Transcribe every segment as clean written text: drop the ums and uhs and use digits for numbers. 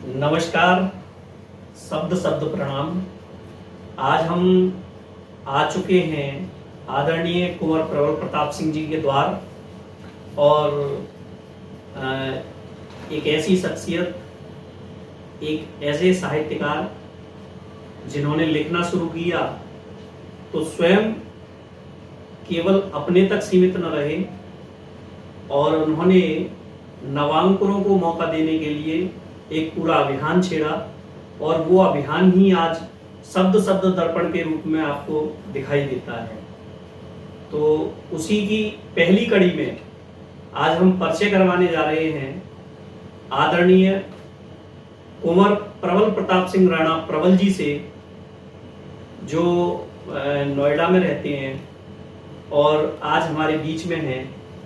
नमस्कार, शब्द शब्द प्रणाम। आज हम आ चुके हैं आदरणीय कुंवर प्रबल प्रताप सिंह जी के द्वार और एक ऐसी शख्सियत, एक ऐसे साहित्यकार जिन्होंने लिखना शुरू किया तो स्वयं केवल अपने तक सीमित न रहे और उन्होंने नवांकुरों को मौका देने के लिए एक पूरा अभियान छेड़ा और वो अभियान ही आज शब्द शब्द दर्पण के रूप में आपको दिखाई देता है। तो उसी की पहली कड़ी में आज हम परिचय करवाने जा रहे हैं आदरणीय कुंवर प्रबल प्रताप सिंह राणा प्रबल जी से, जो नोएडा में रहते हैं और आज हमारे बीच में हैं।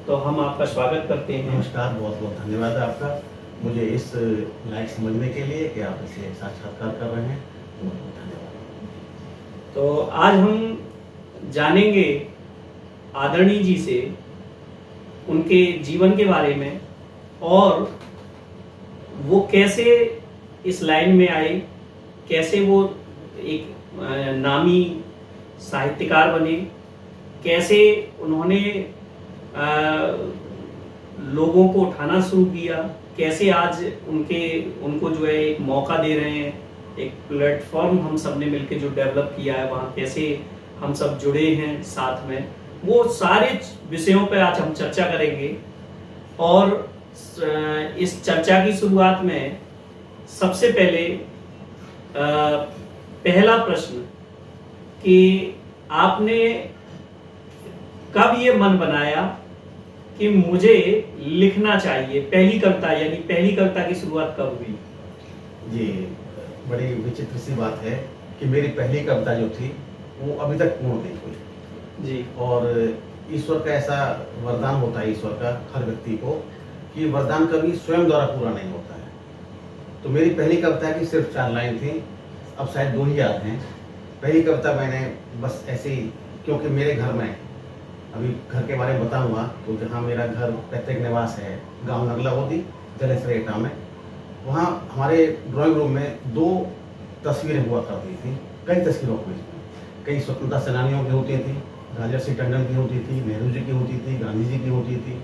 तो हम आपका स्वागत करते हैं। नमस्कार, बहुत बहुत धन्यवाद आपका मुझे इस लायक समझने के लिए कि आप इसे साक्षात्कार कर रहे हैं। बहुत बहुत धन्यवाद। तो आज हम जानेंगे आदरणीय जी से उनके जीवन के बारे में और वो कैसे इस लाइन में आए, कैसे वो एक नामी साहित्यकार बने, कैसे उन्होंने लोगों को उठाना शुरू किया, कैसे आज उनको जो है एक मौका दे रहे हैं, एक प्लेटफॉर्म हम सब ने मिलकर जो डेवलप किया है, वहाँ कैसे हम सब जुड़े हैं साथ में, वो सारे विषयों पर आज हम चर्चा करेंगे। और इस चर्चा की शुरुआत में सबसे पहले पहला प्रश्न कि आपने कब ये मन बनाया कि मुझे लिखना चाहिए, पहली कविता यानी पहली कविता की शुरुआत कब हुई? जी, बड़ी विचित्र सी बात है कि मेरी पहली कविता जो थी वो अभी तक पूर्ण नहीं हुई जी। और ईश्वर का ऐसा वरदान होता है, ईश्वर का हर व्यक्ति को, कि वरदान कभी स्वयं द्वारा पूरा नहीं होता है। तो मेरी पहली कविता की सिर्फ 4 लाइन थी, अब शायद 2 ही याद हैं। पहली कविता मैंने बस ऐसे ही, क्योंकि मेरे घर में, अभी घर के बारे में बताऊंगा, तो जहाँ मेरा घर पैतृक निवास है गांव नगला होती जलेसर एटा में, वहाँ हमारे ड्राइंग रूम में 2 तस्वीरें हुआ करती थी। कई तस्वीरों को इसमें कई स्वतंत्रता सेनानियों की होती थी, राजा सिंह टंडन की होती थी, नेहरू जी की होती थी, गांधी जी की होती थी,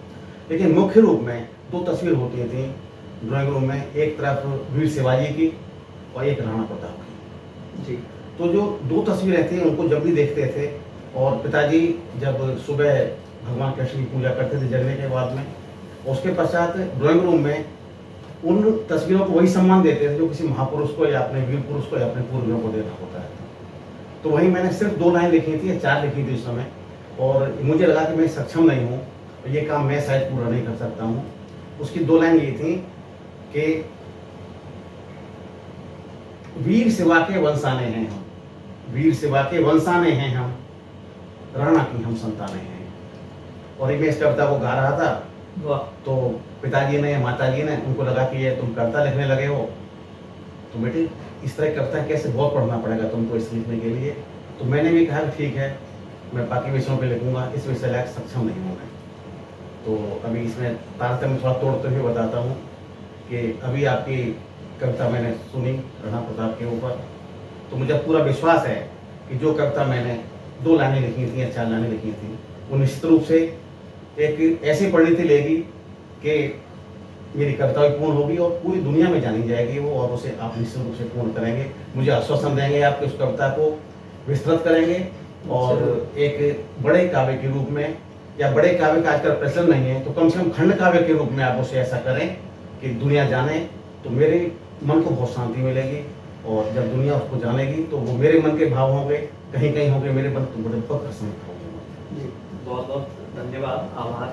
लेकिन मुख्य रूप में 2 तस्वीर होती थी ड्राइंग रूम में। एक तरफ वीर शिवाजी की और एक राणा प्रताप की जी। तो जो 2 तस्वीरें थी उनको जब भी देखते थे, और पिताजी जब सुबह भगवान कृष्ण की पूजा करते थे जगने के बाद में, उसके पश्चात ड्राइंग रूम में उन तस्वीरों को वही सम्मान देते थे जो किसी महापुरुष को या अपने वीर पुरुष को या अपने पूर्वजों को देना होता है। तो वही मैंने सिर्फ 2 लाइन लिखी थी या 4 लिखी थी उस समय, और मुझे लगा कि मैं सक्षम नहीं हूँ, ये काम मैं शायद पूरा नहीं कर सकता हूँ। उसकी 2 लाइन ये थी कि वीर शिवा के वंशाने हैं हम, वीर शिवा के वंशाने हैं हम, राणा की हम संतानें हैं। और मैं इस कविता को गा रहा था, तो पिताजी ने, माताजी ने, उनको लगा कि ये तुम कविता लिखने लगे हो, तो बेटी इस तरह कविता कैसे, बहुत पढ़ना पड़ेगा तुमको इस लिखने के लिए। तो मैंने भी कहा ठीक है, मैं बाकी विषयों पे लिखूंगा, इस विषय लायक सक्षम नहीं हूँ मैं। तो अभी इसमें तारतम्य थोड़ा तोड़ते हुए बताता हूँ कि अभी आपकी कविता मैंने सुनी राणा प्रताप के ऊपर, तो मुझे पूरा विश्वास है कि जो कविता मैंने 2 लाइनें लिखी थी या 4 लाइनें लिखी थी, वो निश्चित रूप से एक ऐसी परिणति लेगी कि मेरी कविता भी पूर्ण होगी और पूरी दुनिया में जानी जाएगी वो, और उसे आप निश्चित रूप से पूर्ण करेंगे। मुझे आश्वासन देंगे आप कि उस कविता को विस्तृत करेंगे और एक बड़े काव्य के रूप में, या बड़े काव्य का आजकल प्रचलन नहीं है, तो कम से कम खंड काव्य के रूप में आप उसे ऐसा करें कि दुनिया जाने। तो मेरे मन को बहुत शांति मिलेगी, और जब दुनिया उसको जानेगी तो वो मेरे मन के भाव होंगे, कहीं कहीं होंगे मेरे मन को बड़े बहुत प्रसन्न होंगे। जी, बहुत बहुत धन्यवाद, आभार।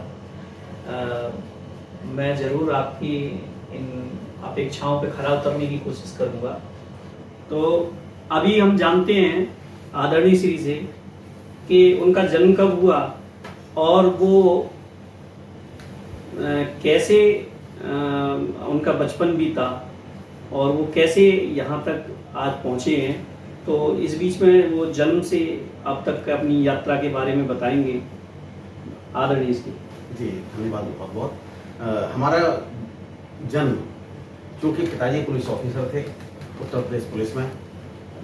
मैं ज़रूर आपकी इन अपेक्षाओं पे खरा उतरने की कोशिश करूँगा। तो अभी हम जानते हैं आदरणीय श्री से कि उनका जन्म कब हुआ और वो कैसे उनका बचपन बीता और वो कैसे यहाँ तक आज पहुँचे हैं। तो इस बीच में वो जन्म से अब तक अपनी यात्रा के बारे में बताएंगे आदरणीय जी। जी, धन्यवाद बहुत बहुत। हमारा जन्म क्योंकि पिताजी पुलिस ऑफिसर थे उत्तर प्रदेश पुलिस में।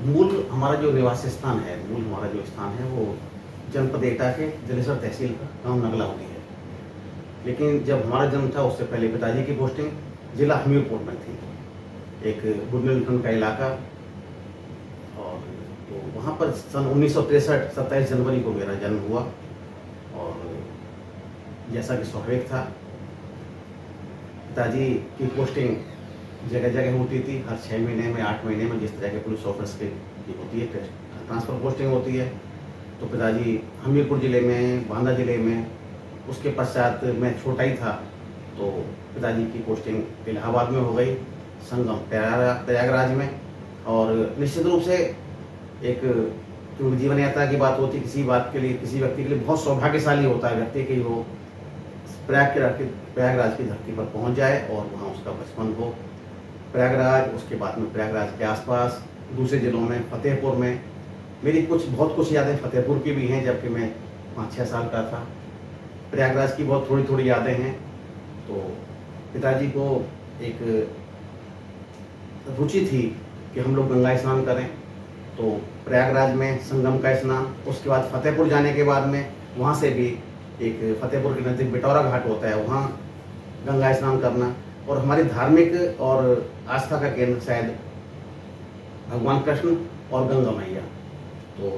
मूल हमारा जो निवास स्थान है, मूल हमारा जो स्थान है वो जनपद एटा के जलेसर तहसील का गाँव नगलावली है। लेकिन जब हमारा जन्म था उससे पहले पिताजी की पोस्टिंग जिला हमीरपुर में थी, एक बुंदेलखंड का इलाका। और तो वहाँ पर सन 1963 27 जनवरी को मेरा जन्म हुआ। और जैसा कि स्वाभाविक था, पिताजी की पोस्टिंग जगह जगह होती थी, हर 6 महीने में 8 महीने में जिस तरह के पुलिस ऑफिसर की होती है ट्रांसफ़र पोस्टिंग होती है। तो पिताजी हमीरपुर ज़िले में, बांदा ज़िले में, उसके पश्चात मैं छोटा ही था तो पिताजी की पोस्टिंग इलाहाबाद में हो गई, संगम प्रयागराज में। और निश्चित रूप से एक क्योंकि जीवन यात्रा की बात होती है, किसी बात के लिए, किसी व्यक्ति के लिए बहुत सौभाग्यशाली होता है व्यक्ति कि वो प्रयागराज की धरती पर पहुंच जाए और वहाँ उसका बचपन हो। प्रयागराज, उसके बाद में प्रयागराज के आसपास दूसरे जिलों में, फतेहपुर में मेरी बहुत कुछ यादें फतेहपुर की भी हैं, जबकि मैं 5-6 साल का था। प्रयागराज की बहुत थोड़ी थोड़ी यादें हैं। तो पिताजी को एक रुचि थी कि हम लोग गंगा स्नान करें, तो प्रयागराज में संगम का स्नान, उसके बाद फतेहपुर जाने के बाद में वहाँ से भी एक फतेहपुर के नज़दीक बिटौरा घाट होता है, वहाँ गंगा स्नान करना। और हमारी धार्मिक और आस्था का केंद्र शायद भगवान कृष्ण और गंगा मैया। तो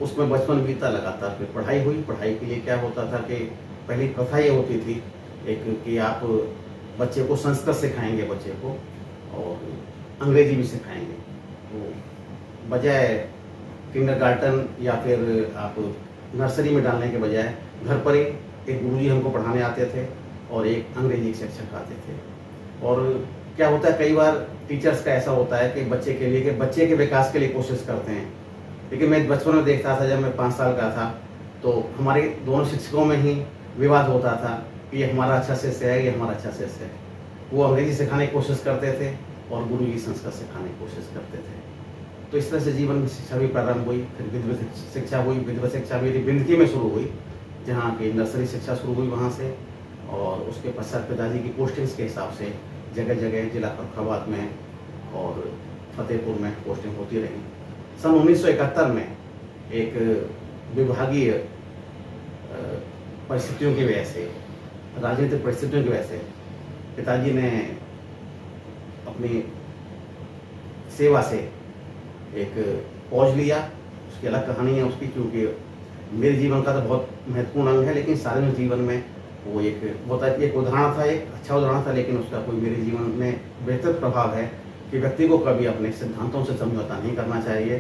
उसमें बचपन बीता लगातार। फिर पढ़ाई हुई। पढ़ाई के लिए क्या होता था कि पहली प्रथा ये होती थी एक कि आप बच्चे को संस्कृत सिखाएंगे बच्चे को और अंग्रेजी भी सिखाएंगे। तो बजाय किंडरगार्टन या फिर आप नर्सरी में डालने के बजाय घर पर ही एक गुरुजी हमको पढ़ाने आते थे और एक अंग्रेजी शिक्षक आते थे। और क्या होता है, कई बार टीचर्स का ऐसा होता है कि बच्चे के लिए, कि बच्चे के विकास के लिए कोशिश करते हैं। लेकिन मैं बचपन में देखता था, जब मैं 5 साल का था तो हमारे दोनों शिक्षकों में ही विवाद होता था कि ये हमारा अच्छा शिष्य है, ये हमारा अच्छा शिष्य है। वो अंग्रेजी सिखाने की कोशिश करते थे और गुरुजी संस्कृत सिखाने की कोशिश करते थे। तो इस तरह से जीवन में शिक्षा भी प्रारंभ हुई। फिर विधिवत शिक्षा हुई। विधिवत शिक्षा मेरी बिंदकी में शुरू हुई, जहाँ की नर्सरी शिक्षा शुरू हुई वहाँ से। और उसके पश्चात पिताजी की पोस्टिंग्स के हिसाब से जगह जगह जिला फर्रुखाबाद में और फतेहपुर में पोस्टिंग होती रही। सन 1971 में एक विभागीय परिस्थितियों की वजह से, राजनीतिक परिस्थितियों की वजह से पिताजी ने अपनी सेवा से एक पॉज लिया। उसकी अलग कहानी है उसकी, क्योंकि मेरे जीवन का तो बहुत महत्वपूर्ण अंग है, लेकिन सार्वजनिक जीवन में वो एक उदाहरण था, एक अच्छा उदाहरण था, लेकिन उसका कोई मेरे जीवन में बेहतर प्रभाव है कि व्यक्ति को कभी अपने सिद्धांतों से समझौता नहीं करना चाहिए।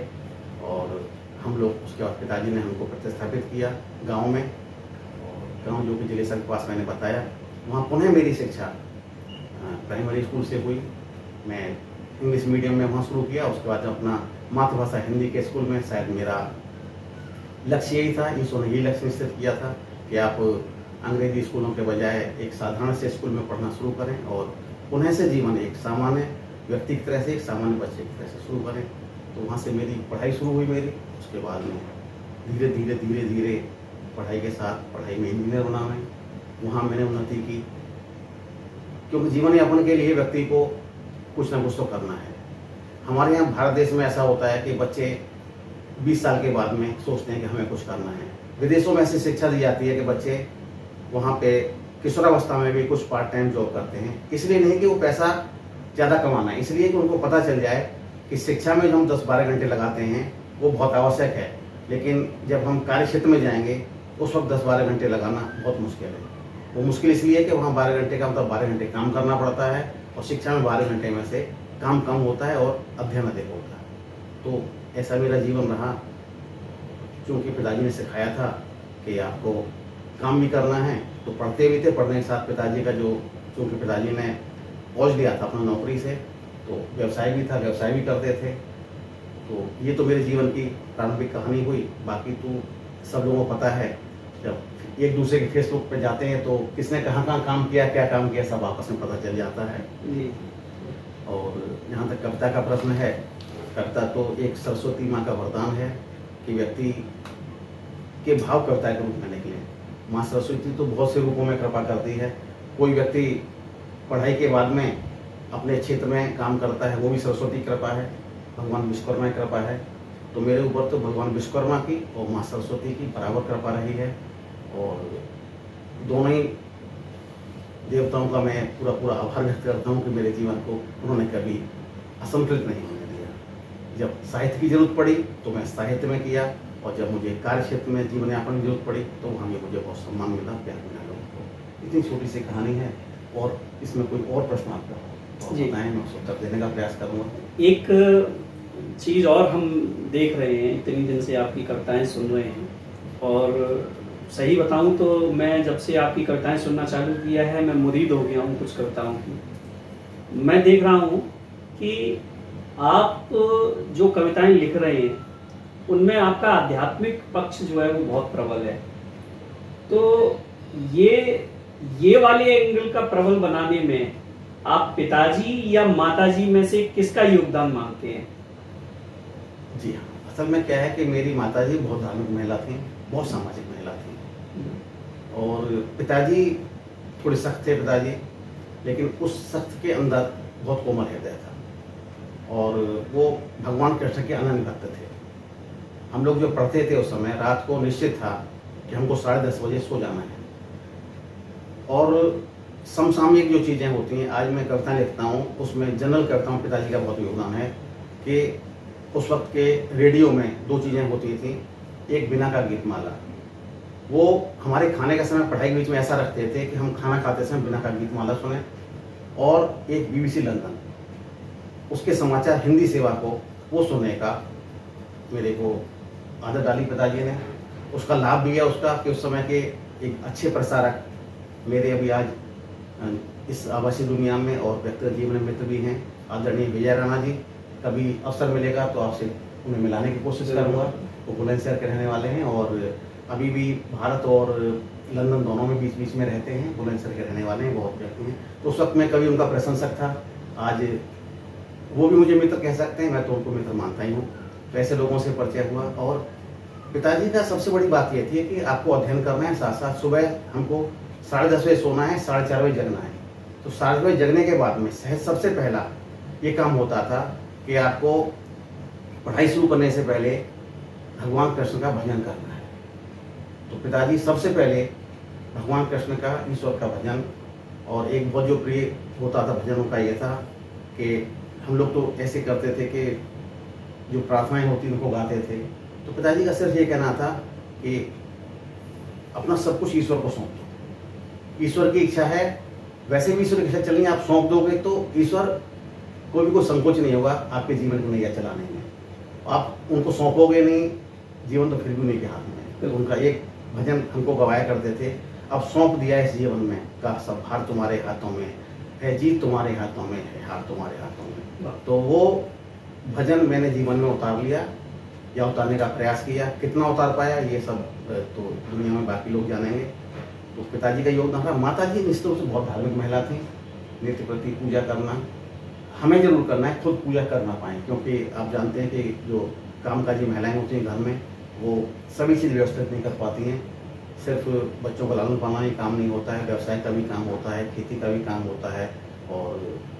और हम लोग उसके बाद पिताजी ने हमको प्रतिस्थापित किया गांव में, और गांव जो कि जलेसर के पास मैंने बताया, वहाँ पुनः मेरी शिक्षा प्राइमरी स्कूल से हुई। मैं इंग्लिश मीडियम में वहाँ शुरू किया। उसके बाद अपना मातृभाषा हिंदी के स्कूल में, शायद मेरा लक्ष्य यही था, ईश्वर ने यही लक्ष्य निश्चित किया था कि आप अंग्रेजी स्कूलों के बजाय एक साधारण से स्कूल में पढ़ना शुरू करें और पुनः से जीवन एक सामान्य व्यक्ति की तरह से, एक सामान्य बच्चे की तरह से शुरू करें। तो वहाँ से मेरी पढ़ाई शुरू हुई मेरी। उसके बाद में धीरे धीरे पढ़ाई के साथ पढ़ाई में इंजीनियर बना मैं, वहाँ मैंने उन्नति की, क्योंकि जीवन यापन के लिए व्यक्ति को कुछ ना कुछ तो करना है। हमारे यहाँ भारत देश में ऐसा होता है कि बच्चे 20 साल के बाद में सोचते हैं कि हमें कुछ करना है। विदेशों में ऐसी शिक्षा दी जाती है कि बच्चे वहाँ पे किशोरावस्था में भी कुछ पार्ट टाइम जॉब करते हैं। इसलिए नहीं कि वो पैसा ज़्यादा कमाना है, इसलिए कि उनको पता चल जाए कि शिक्षा में जो हम 10-12 घंटे लगाते हैं वो बहुत आवश्यक है, लेकिन जब हम कार्य क्षेत्र में जाएंगे उस वक्त 10-12 घंटे लगाना बहुत मुश्किल है। वो मुश्किल इसलिए कि वहाँ 12 घंटे का मतलब 12 घंटे काम करना पड़ता है, और शिक्षा में 12 घंटे में से काम कम होता है और अध्ययन अधिक होता है। तो ऐसा मेरा जीवन रहा, क्योंकि पिताजी ने सिखाया था कि आपको काम भी करना है, तो पढ़ते भी थे। पढ़ने के साथ पिताजी का चूँकि पिताजी ने पहुँच लिया था अपना नौकरी से, तो व्यवसाय भी था, व्यवसाय भी करते थे। तो ये तो मेरे जीवन की प्रारंभिक कहानी हुई। बाकी तो सब लोगों को पता है, जब एक दूसरे के फेसबुक पे जाते हैं तो किसने कहाँ कहाँ काम किया, क्या काम किया, सब आपस में पता चल जाता है जी। और जहाँ तक कविता का प्रश्न है, कविता तो एक सरस्वती माँ का वरदान है कि व्यक्ति के भाव कविता के रूप में निकले। माँ सरस्वती तो बहुत से रूपों में कृपा करती है। कोई व्यक्ति पढ़ाई के बाद में अपने क्षेत्र में काम करता है वो भी सरस्वती की कृपा है, भगवान विश्वकर्मा की कृपा है। तो मेरे ऊपर तो भगवान विश्वकर्मा की और माँ सरस्वती की बराबर कृपा रही है, और दोनों ही देवताओं का मैं पूरा पूरा आभार व्यक्त करता हूँ कि मेरे जीवन को उन्होंने कभी असंतुलित नहीं होने दिया। जब साहित्य की जरूरत पड़ी तो मैं साहित्य में किया, और जब मुझे कार्य क्षेत्र में जीवन यापन की जरूरत पड़ी तो वहाँ भी मुझे बहुत सम्मान मिला, प्यार मिला लोगों को। इतनी छोटी सी कहानी है, और इसमें कोई और प्रश्न आपका हो तो जी। बताएं, मैं उसको उत्तर देने का प्रयास करूँगा। एक चीज़ और हम देख रहे हैं, इतनी दिन से आपकी कविताएं सुन रहे हैं, और सही बताऊं तो मैं जब से आपकी कविताएं सुनना चालू किया है मैं मुरीद हो गया हूं कुछ कविताओं की। मैं देख रहा हूं कि आप जो कविताएं लिख रहे हैं उनमें आपका आध्यात्मिक पक्ष जो है वो बहुत प्रबल है। तो ये वाले एंगल का प्रबल बनाने में आप पिताजी या माताजी में से किसका योगदान मानते हैं? जी हाँ, असल में क्या है कि मेरी माताजी बहुत धार्मिक महिला थी, बहुत सामाजिक महिला थी, और पिताजी थोड़े सख्त थे पिताजी, लेकिन उस सख्त के अंदर बहुत कोमल हृदय था, और वो भगवान कृष्ण के अनन्य भक्त थे। हम लोग जो पढ़ते थे उस समय रात को निश्चित था कि हमको 10:30 बजे सो जाना है, और समसामयिक जो चीज़ें होती हैं, आज मैं कविताएं लिखता हूँ उसमें जनरल कविताओं पिताजी का बहुत योगदान है कि उस वक्त के रेडियो में 2 चीज़ें होती थी, एक बिना का गीतमाला, वो हमारे खाने का समय पढ़ाई के बीच में ऐसा रखते थे कि हम खाना खाते समय बिना का गीतमाला सुने, और एक BBC लंदन उसके समाचार हिंदी सेवा को वो सुनने का मेरे को आदत डाली पिताजी ने। उसका लाभ भी है उसका कि उस समय के एक अच्छे प्रसारक मेरे अभी आज इस आवासीय दुनिया में और व्यक्तिगत जीवन में मित्र भी हैं, आदरणीय विजय राणा जी। कभी अवसर मिलेगा तो आपसे उन्हें मिलाने की कोशिश करूँगा। वो बुलंदशहर के रहने वाले हैं, और अभी भी भारत और लंदन दोनों में बीच बीच में रहते हैं, बुलंदशहर के रहने वाले हैं, बहुत व्यक्ति हैं। तो उस वक्त मैं कभी उनका प्रशंसक था, आज वो भी मुझे मित्र कह सकते हैं, मैं तो उनको मित्र मानता ही हूँ। तो ऐसे लोगों से परिचय हुआ, और पिताजी का सबसे बड़ी बात यह थी कि आपको अध्ययन करना है, साथ साथ सुबह हमको 10:30 बजे सोना है, 4:30 बजे जगना है। तो 4 बजे जगने के बाद में सबसे पहला ये काम होता था कि आपको पढ़ाई शुरू करने से पहले भगवान कृष्ण का भजन करना है। तो पिताजी सबसे पहले भगवान कृष्ण का, ईश्वर का भजन, और एक बहुत जो प्रिय होता था भजनों का ये था कि हम लोग तो ऐसे करते थे कि जो प्रार्थनाएं होती उनको गाते थे। तो पिताजी का सिर्फ ये कहना था कि अपना सब कुछ ईश्वर को सौंप दो, ईश्वर की इच्छा है, वैसे भी ईश्वर की इच्छा चलनी, आप सौंप दोगे तो ईश्वर कोई भी कोई संकोच नहीं होगा आपके जीवन को नैया चलाने में। आप उनको सौंपोगे नहीं, जीवन तो फिर भी उन्हीं के हाथ में है। तो उनका एक भजन हमको गवाया करते थे, अब सौंप दिया इस जीवन में का सब हार तुम्हारे हाथों में है, जीत तुम्हारे हाथों में है, हार तुम्हारे हाथों में। तो वो भजन मैंने जीवन में उतार लिया, या उतारने का प्रयास किया। कितना उतार पाया ये सब तो दुनिया में बाकी लोग जानेंगे। तो पिताजी का योगदान था। माताजी निश्चित रूप से बहुत धार्मिक महिला थी, नित्य प्रति पूजा करना हमें जरूर करना है, खुद पूजा कर ना पाएँ, क्योंकि आप जानते हैं कि जो कामकाजी महिलाएं होती हैं घर में, वो सभी चीज़ व्यवस्थित नहीं कर पाती हैं। सिर्फ बच्चों का लालन पालना ही काम नहीं होता है, व्यवसाय का भी काम होता है, खेती का भी काम होता है, और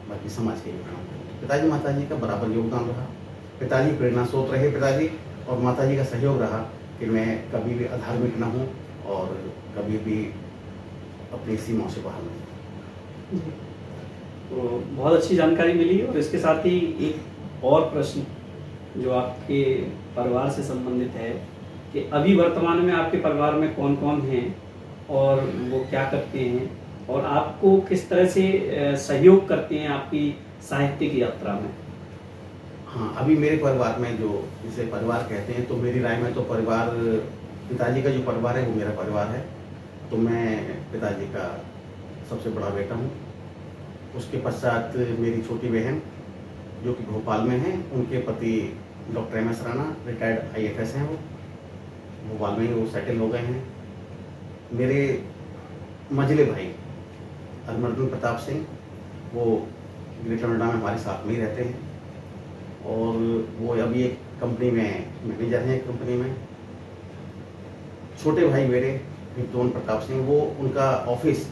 बाकी समाज के भी काम होता है। पिताजी माताजी का बराबर योगदान रहा। पिताजी प्रेरणा स्रोत रहे पिताजी, और माताजी का सहयोग रहा कि मैं कभी भी अधार्मिक न हूँ और कभी भी अपनी सीमाओं से बाहर नहीं। तो बहुत अच्छी जानकारी मिली, और इसके साथ ही एक और प्रश्न जो आपके परिवार से संबंधित है कि अभी वर्तमान में आपके परिवार में कौन कौन हैं और वो क्या करते हैं, और आपको किस तरह से सहयोग करते हैं आपकी साहित्यिक यात्रा में? हाँ, अभी मेरे परिवार में जो जिसे परिवार कहते हैं, तो मेरी राय में तो परिवार, पिताजी का जो परिवार है वो मेरा परिवार है। तो मैं पिताजी का सबसे बड़ा बेटा हूँ। उसके पश्चात मेरी छोटी बहन जो कि भोपाल में है, उनके पति doctor MS Rana retired IAS हैं, वो भोपाल में ही वो सेटल हो गए हैं। मेरे मझले भाई अमरदीन प्रताप सिंह, वो ग्रेटर नोएडा में हमारे साथ में ही रहते हैं, और वो अभी एक कंपनी में मैनेजर हैं, एक कंपनी में। छोटे भाई मेरे विद्वान प्रताप सिंह, वो उनका ऑफिस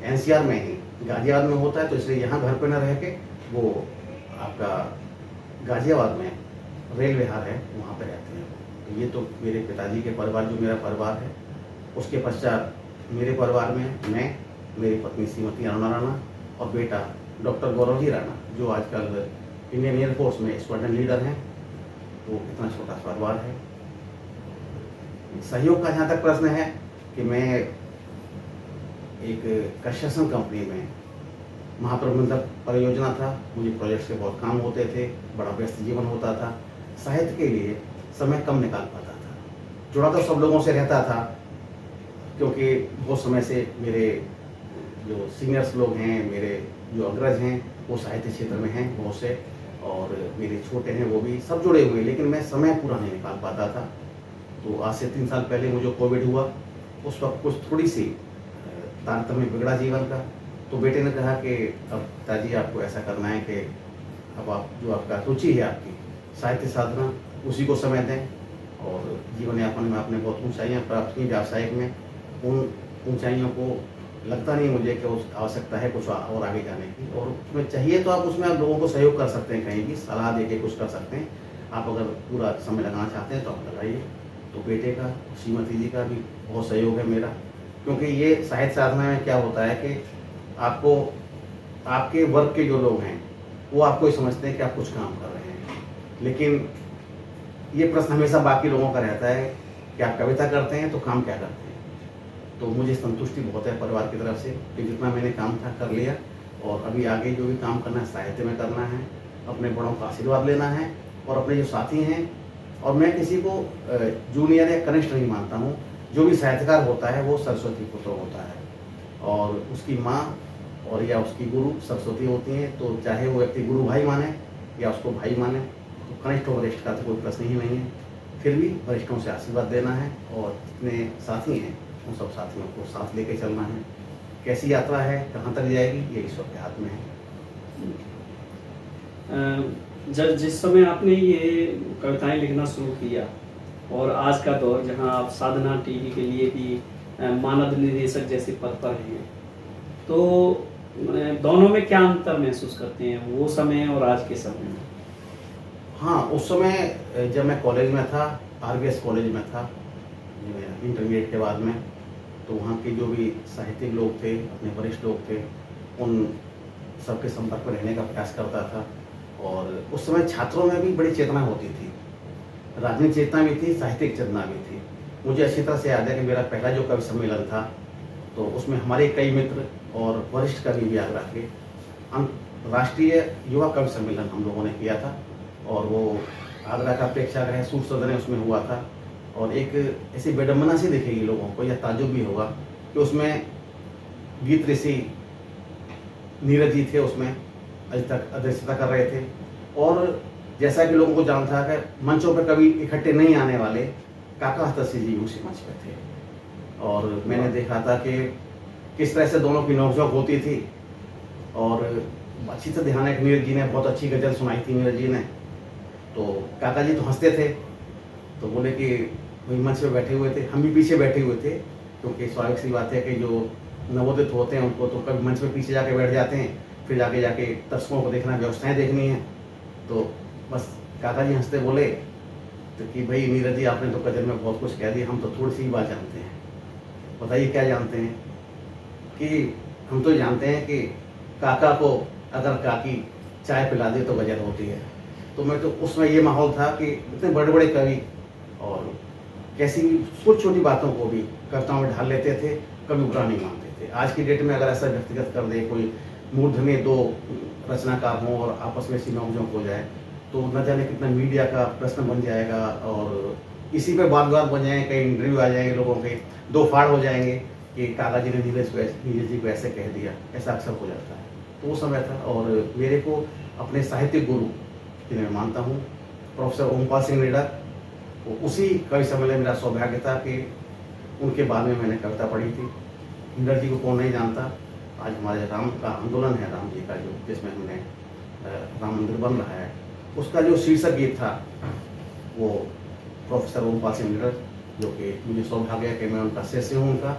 NCR में ही गाजियाबाद में होता है, तो इसलिए यहाँ घर पे न रह के वो आपका गाजियाबाद में रेलवे हार है वहाँ पे रहते हैं। तो ये तो मेरे पिताजी के परिवार, जो मेरा परिवार है। उसके पश्चात मेरे परिवार में मैं, मेरी पत्नी श्रीमती अरुणा राणा और बेटा डॉक्टर गौरव जी राणा, जो आजकल इंडियन एयरफोर्स में स्क्वाड्रन लीडर हैं। तो इतना छोटा परिवार है। सहयोग का जहाँ तक प्रश्न है कि मैं एक कंस्ट्रक्शन कंपनी में महाप्रबंधक परियोजना था। मुझे प्रोजेक्ट से बहुत काम होते थे, बड़ा व्यस्त जीवन होता था। साहित्य के लिए समय कम निकाल पाता था। जुड़ा तो सब लोगों से रहता था, क्योंकि बहुत समय से मेरे जो सीनियर्स लोग हैं, मेरे जो अग्रज हैं, वो साहित्य क्षेत्र में हैं बहुत से, और मेरे छोटे हैं वो भी, सब जुड़े हुए, लेकिन मैं समय पूरा नहीं निकाल पाता था। तो आज से 3 साल पहले मुझे कोविड हुआ। उस वक्त कुछ थोड़ी सी तारतम्य बिगड़ा जीवन का। तो बेटे ने कहा कि अब पिताजी आपको ऐसा करना है कि अब आप जो आपका रुचि है आपकी साहित्य साधना, उसी को समय दें। और जीवन यापन में आपने बहुत ऊंचाइयाँ प्राप्त की व्यावसायिक में। उन ऊंचाइयों को लगता नहीं मुझे कि उस आवश्यकता है कुछ और आगे जाने की, और उसमें चाहिए तो आप उसमें आप लोगों को सहयोग कर सकते हैं, कहीं भी सलाह दे के कुछ कर सकते हैं। आप अगर पूरा समय लगाना चाहते हैं तो आप लगाइए। तो बेटे का, श्रीमती जी का भी बहुत सहयोग है मेरा, क्योंकि ये साहित्य साधना में क्या होता है कि आपको, आपके वर्ग के जो लोग हैं वो आपको ही समझते हैं कि आप कुछ काम कर रहे हैं, लेकिन ये प्रश्न हमेशा बाकी लोगों का रहता है कि आप कविता करते हैं तो काम क्या करते हैं। तो मुझे संतुष्टि बहुत है परिवार की तरफ से कि जितना मैंने काम था कर लिया, और अभी आगे जो भी काम करना है साहित्य में करना है, अपने बड़ों का आशीर्वाद लेना है, और अपने जो साथी हैं, और मैं किसी को जूनियर या कनिष्ठ नहीं मानता हूँ। जो भी साहित्यकार होता है वो सरस्वती पुत्र होता है, और उसकी माँ और या उसकी गुरु सरस्वती होती हैं। तो चाहे वो व्यक्ति गुरु भाई माने या उसको भाई माने, तो कनिष्ठ और वरिष्ठ का तो कोई प्रश्न ही नहीं है। फिर भी वरिष्ठों से आशीर्वाद देना है, और जितने साथी हैं उन सब साथियों को साथ लेके चलना है। कैसी यात्रा है, कहाँ तक जाएगी, ये ईश्वर के हाथ में है। जिस समय आपने ये कविताएं लिखना शुरू किया, और आज का दौर जहां आप साधना टीवी के लिए भी मानद निदेशक जैसे पद पर हैं, तो दोनों में क्या अंतर महसूस करते हैं, वो समय और आज के समय में? हाँ, उस समय जब मैं कॉलेज में था, RBS कॉलेज में था इंटरमीडिएट के बाद में, तो वहाँ के जो भी साहित्यिक लोग थे, अपने वरिष्ठ लोग थे, उन सबके संपर्क में रहने का प्रयास करता था। और उस समय छात्रों में भी बड़ी चेतना होती थी, राजनीतिक चेतना भी थी, साहित्यिक चेतना भी थी। मुझे अच्छी तरह से याद है कि मेरा पहला जो कवि सम्मेलन था, तो उसमें हमारे कई मित्र और वरिष्ठ कवि भी आगरा के राष्ट्रीय युवा कवि सम्मेलन हम लोगों ने किया था, और वो आगरा का प्रेक्षागृह सूर सदन है उसमें हुआ था। और एक ऐसी विडम्बना सी दिखेगी लोगों को, या ताजुब भी होगा कि उसमें गीत ऋषि नीरज जी थे, उसमें अभी तक अध्यक्षता कर रहे थे। और जैसा कि लोगों को जान था कि मंचों पर कभी इकट्ठे नहीं आने वाले काका हस्तसी जी उसी मंच पर थे, और मैंने देखा था कि किस तरह से दोनों की नोकझोंक होती थी। और अच्छी से ध्यान है कि नीरज जी ने बहुत अच्छी गजल सुनाई थी। नीरज जी ने तो काका जी तो हंसते थे, तो बोले कि वही मंच पे बैठे हुए थे, हम भी पीछे बैठे हुए थे, क्योंकि स्वाभाविक सी बात है कि जो नवोदित होते हैं उनको तो कभी मंच पे पीछे जाके बैठ जाते हैं, फिर जाके दर्शकों को देखना, व्यवस्थाएं देखनी है। तो बस काका जी हंसते बोले तो कि भाई नीरज जी आपने तो गजल में बहुत कुछ कह दिया, हम तो थोड़ी सी ही बात जानते हैं। बताइए क्या जानते हैं? कि हम तो जानते हैं कि काका को अगर काकी चाय पिला दे तो गजल होती है। तो मैं तो उसमें ये माहौल था कि इतने बड़े बड़े कवि और कैसी भी छोटी छोटी बातों को भी कविताओं में ढाल लेते थे, कभी बुरा नहीं मानते थे। आज की डेट में अगर ऐसा व्यक्तिगत कर दे, कोई मूर्धन्य दो रचनाकार हों और आपस में नोकझोंक हो जाए, तो न जाने कितना मीडिया का प्रश्न बन जाएगा, और इसी पे वाद विवाद बन जाएंगे, कई इंटरव्यू आ जाएंगे लोगों के, दो फाड़ हो जाएंगे कि काका जी ने नीरज जी को ऐसे कह दिया, ऐसा अक्सर हो जाता है। तो वो समय था। और मेरे को अपने साहित्यिक गुरु जिन्हें मैं मानता हूँ, प्रोफेसर ओमपाल सिंह निडर, तो उसी कवि सम्मेलन मेरा सौभाग्य था कि उनके बाद में मैंने कविता पढ़ी थी। निडर जी को कौन नहीं जानता। आज हमारे राम का आंदोलन है, राम जी का जो, जिसमें हमने राम मंदिर बन रहा है, उसका जो शीर्षक गीत था वो प्रोफेसर ओमपाल सिंह निडर, जो कि मुझे सौभाग्य है कि मैं उनका शिष्य हूँ उनका,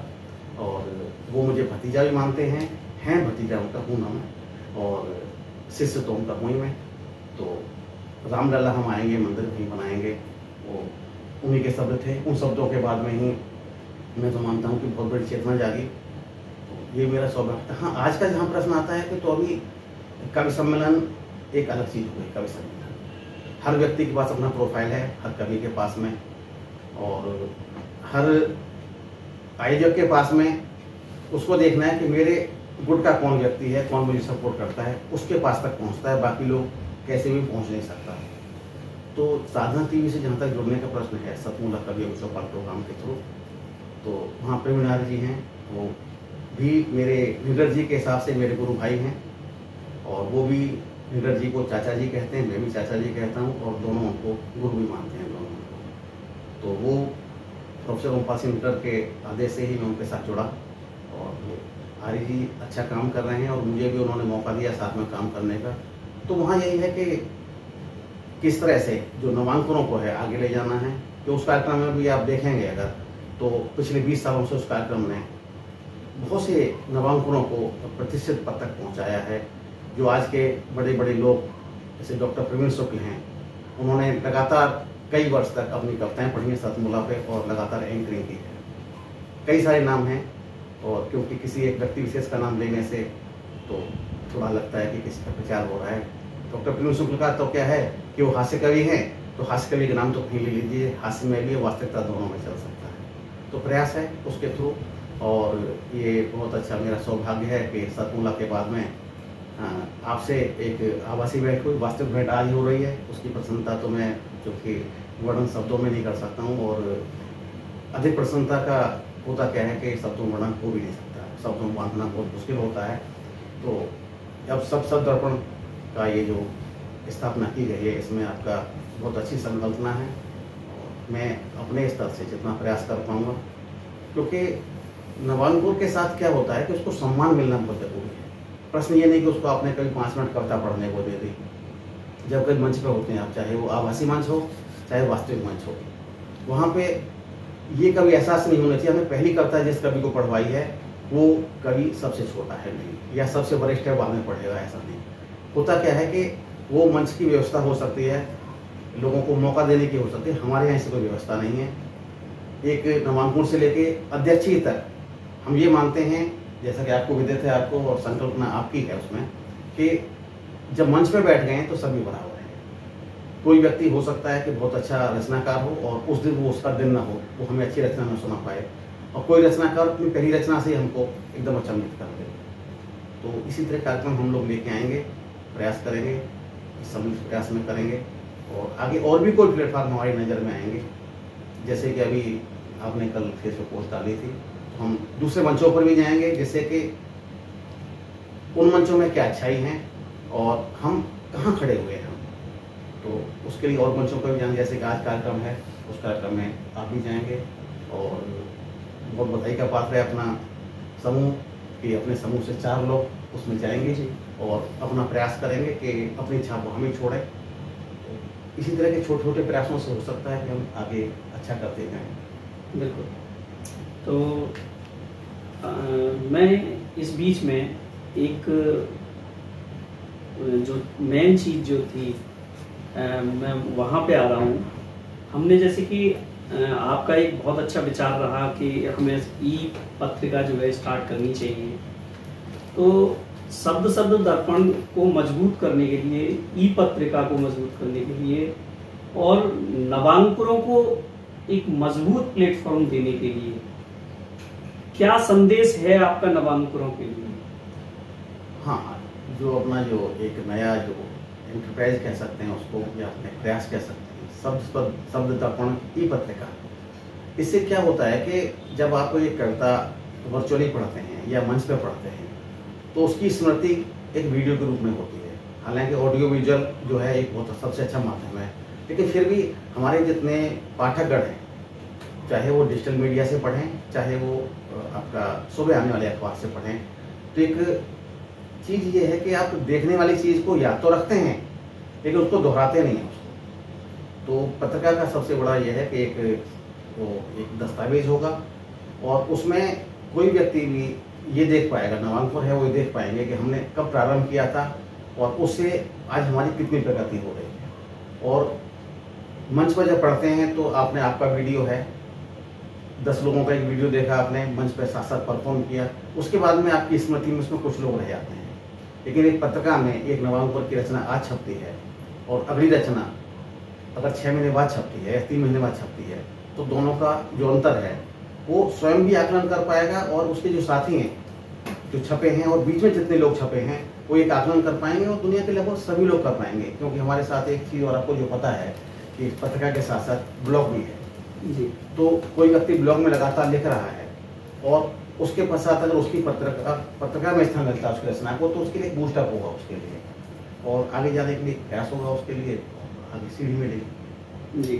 और वो मुझे भतीजा भी मानते हैं, हैं भतीजा उनका हूँ ना मैं, और शिष्य तो उनका हूँ ही मैं। तो रामलला हम आएंगे, मंदिर कहीं बनाएंगे, वो उन्हीं के शब्द थे। उन शब्दों के बाद में ही मैं तो मानता हूँ कि बहुत बड़ी चेतना जागी। तो ये मेरा सौभाग्य था। हाँ, आज का जहाँ प्रश्न आता है कि तो अभी कवि सम्मेलन एक अलग चीज़ हो गई। कवि सम्मेलन हर व्यक्ति के पास अपना प्रोफाइल है, हर कवि के पास में, और हर आयोजक के पास में उसको देखना है कि मेरे गुट का कौन व्यक्ति है, कौन मुझे सपोर्ट करता है, उसके पास तक पहुंचता है, बाकी लोग कैसे भी पहुंच नहीं सकता। तो साधना टीवी से जहाँ तक जुड़ने का प्रश्न है, सतमूला कवि अभिषेक प्रोग्राम के थ्रू, तो वहाँ प्रवीण आर्य जी हैं, वो भी मेरे निडर जी के हिसाब से मेरे गुरु भाई हैं, और वो भी निडर जी को चाचा जी कहते हैं, मैं भी चाचा जी कहता हूँ, और दोनों उनको गुरु भी मानते हैं दोनों को। तो वो प्रोफेसर ओमपाल सिंह निडर के आदेश से ही मैं उनके साथ जुड़ा, और आर्य जी अच्छा काम कर रहे हैं, और मुझे भी उन्होंने मौका दिया साथ में काम करने का। तो वहाँ यही है कि किस तरह से जो नामांकनों को है आगे ले जाना है, कि उस कार्यक्रम में भी आप देखेंगे अगर, तो पिछले 20 सालों से उस कार्यक्रम ने बहुत से नामांकनों को प्रतिष्ठित पद तक पहुँचाया है। जो आज के बड़े बड़े लोग जैसे डॉक्टर प्रवीण शुक्ल हैं, उन्होंने लगातार कई वर्ष तक अपनी कविताएं पढ़ी हैं सतमूला पे, और लगातार एंकरिंग की है। कई सारे नाम हैं, और क्योंकि किसी एक व्यक्ति विशेष का नाम लेने से तो थोड़ा लगता है कि किसी का प्रचार हो रहा है। डॉक्टर प्रवीण शुक्ल का तो क्या है कि वो हास्य कवि हैं, तो हास्य कवि का नाम तो कहीं ले लीजिए, हास्य में भी वास्तविकता दोनों में चल सकता है। तो प्रयास है उसके थ्रू, और ये बहुत अच्छा मेरा सौभाग्य है कि सतमूला के बाद में आपसे एक आभासी भेंट हुई, वास्तविक भेंट आज हो रही है। उसकी प्रसन्नता तो मैं चूँकि वर्णन शब्दों में नहीं कर सकता हूँ, और अधिक प्रसन्नता का होता क्या है कि शब्दों में वर्णन हो भी नहीं सकता, शब्दों में बांधना बहुत मुश्किल होता है। तो अब सब दर्पण का ये जो स्थापना की गई है, इसमें आपका बहुत अच्छी संकल्पना है, और मैं अपने स्तर से जितना प्रयास कर पाऊँगा, क्योंकि नवांकुर के साथ क्या होता है कि उसको सम्मान मिलना बहुत जरूरी है। प्रश्न ये नहीं कि उसको आपने कभी 5 मिनट कविता पढ़ने को दे दी। जब कभी मंच पे होते हैं आप, चाहे वो आभासी मंच हो चाहे वास्तविक मंच हो, वहाँ पे ये कभी एहसास नहीं होना चाहिए हमें पहली कविता जिस कवि को पढ़वाई है वो कवि सबसे छोटा है नहीं, या सबसे वरिष्ठ है बाद में पढ़ेगा, ऐसा नहीं होता। क्या है कि वो मंच की व्यवस्था हो सकती है, लोगों को मौका देने की हो सकती है। हमारे यहाँ ऐसी कोई व्यवस्था नहीं है। एक नामांकन से लेके अध्यक्ष तक हम ये मानते हैं, जैसा कि आपको विदित है, आपको और संकल्पना आपकी है उसमें, कि जब मंच पर बैठ गए तो सभी बराबर हैं। कोई व्यक्ति हो सकता है कि बहुत अच्छा रचनाकार हो, और उस दिन वो उसका दिन ना हो, वो हमें अच्छी रचना न सुना पाए, और कोई रचनाकार अपनी पहली रचना से हमको एकदम अचंभित कर दे। तो इसी तरह कार्यक्रम हम लोग लेके आएंगे, प्रयास करेंगे, सम्मिलित प्रयास में करेंगे, और आगे और भी कोई प्लेटफॉर्म हमारी नज़र में आएंगे। जैसे कि अभी आपने कल फेसबुक पोस्ट डाली थी, तो हम दूसरे मंचों पर भी जाएंगे, जैसे कि उन मंचों में क्या अच्छाई है और हम कहाँ खड़े हुए हैं। तो उसके लिए और मंचों पर भी जाएंगे, जैसे कि आज कार्यक्रम है, उस कार्यक्रम में आप भी जाएंगे। और बहुत बधाई का पात्र है अपना समूह, कि अपने समूह से 4 लोग उसमें जाएंगे और अपना प्रयास करेंगे कि अपनी छाप हम ही छोड़ें। तो इसी तरह के छोटे छोटे प्रयासों से हो सकता है कि हम आगे अच्छा करते जाएं। बिल्कुल। तो मैं इस बीच में एक जो मेन चीज़ जो थी, मैं वहाँ पे आ रहा हूँ। हमने जैसे कि आपका एक बहुत अच्छा विचार रहा कि हमें ई पत्रिका जो है स्टार्ट करनी चाहिए। तो शब्द दर्पण को मजबूत करने के लिए, ई पत्रिका को मजबूत करने के लिए, और नवांकुरों को एक मजबूत प्लेटफॉर्म देने के लिए क्या संदेश है आपका नवांकुरों के लिए? हाँ, जो अपना जो एक नया जो एंटरप्राइज कह सकते हैं उसको, या अपने प्रयास कह सकते हैं, शब्द दर्पण ई पत्रिका। इससे क्या होता है कि जब आप ये कविता वर्चुअली पढ़ते हैं या मंच पे पढ़ते हैं, तो उसकी स्मृति एक वीडियो के रूप में होती है। हालांकि ऑडियो विजुअल जो है एक बहुत सबसे अच्छा माध्यम है, लेकिन फिर भी हमारे जितने पाठकगण हैं, चाहे वो डिजिटल मीडिया से पढ़ें, चाहे वो आपका सुबह आने वाले अखबार से पढ़ें, तो एक चीज़ ये है कि आप देखने वाली चीज़ को याद तो रखते हैं, लेकिन उसको दोहराते नहीं हैं उसको। तो पत्रिका का सबसे बड़ा ये है कि एक दस्तावेज होगा, और उसमें कोई व्यक्ति भी ये देख पाएगा, नवांकुर है वो ये देख पाएंगे कि हमने कब प्रारंभ किया था और उससे आज हमारी कितनी प्रगति हो रही है। और मंच पर जब पढ़ते हैं तो आपका वीडियो है, 10 लोगों का एक वीडियो देखा आपने, मंच पर साथ साथ परफॉर्म किया, उसके बाद में आपकी स्मृति में उसमें कुछ लोग रह जाते हैं। लेकिन एक पत्रिका में एक नवांकुर की रचना आज छपती है और अगली रचना अगर 6 महीने बाद छपती है या 3 महीने बाद छपती है, तो दोनों का जो अंतर है वो स्वयं भी आकलन कर पाएगा और उसके जो साथी हैं जो छपे हैं और बीच में जितने लोग छपे हैं वो एक आकलन कर पाएंगे और दुनिया के लगभग सभी लोग कर पाएंगे। क्योंकि हमारे साथ एक चीज़ और आपको जो पता है कि पत्रिका के साथ साथ ब्लॉग भी है जी। तो कोई व्यक्ति ब्लॉग में लगातार लिख रहा है और उसके पश्चात अगर उसकी पत्रिका में स्थान मिलता है उसकी रचना को, तो उसके लिए एक बूस्टअप होगा उसके लिए और आगे जाने के लिए प्रयास होगा उसके लिए, आगे सीढ़ी मिलेगी। जी।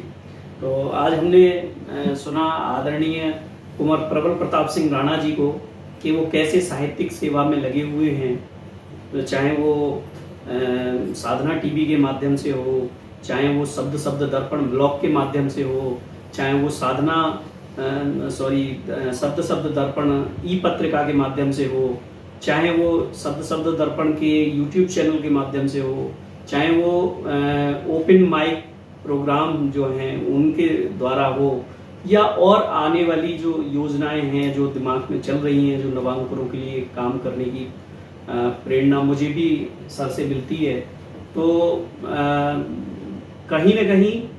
तो आज हमने सुना आदरणीय कुंवर प्रबल प्रताप सिंह राणा जी को कि वो कैसे साहित्यिक सेवा में लगे हुए हैं, तो चाहे वो साधना टीवी के माध्यम से हो, चाहे वो शब्द दर्पण ब्लॉग के माध्यम से हो, चाहे वो शब्द दर्पण ई पत्रिका के माध्यम से हो, चाहे वो शब्द दर्पण के यूट्यूब चैनल के माध्यम से हो, चाहे वो ओपन माइक प्रोग्राम जो हैं उनके द्वारा हो, या और आने वाली जो योजनाएं हैं जो दिमाग में चल रही हैं, जो नवांकुरों के लिए काम करने की प्रेरणा मुझे भी सर से मिलती है। तो कहीं न कहीं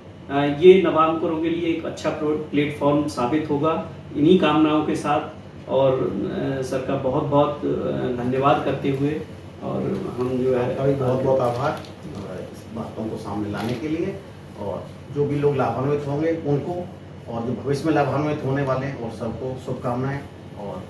ये नवांकुरों के लिए एक अच्छा प्लेटफॉर्म साबित होगा। इन्हीं कामनाओं के साथ और सर का बहुत बहुत धन्यवाद करते हुए, और हम जो है बहुत बहुत आभार इस बातों को सामने लाने के लिए, और जो भी लोग लाभान्वित होंगे उनको, और जो भविष्य में लाभान्वित होने वाले हैं और सबको शुभकामनाएं। और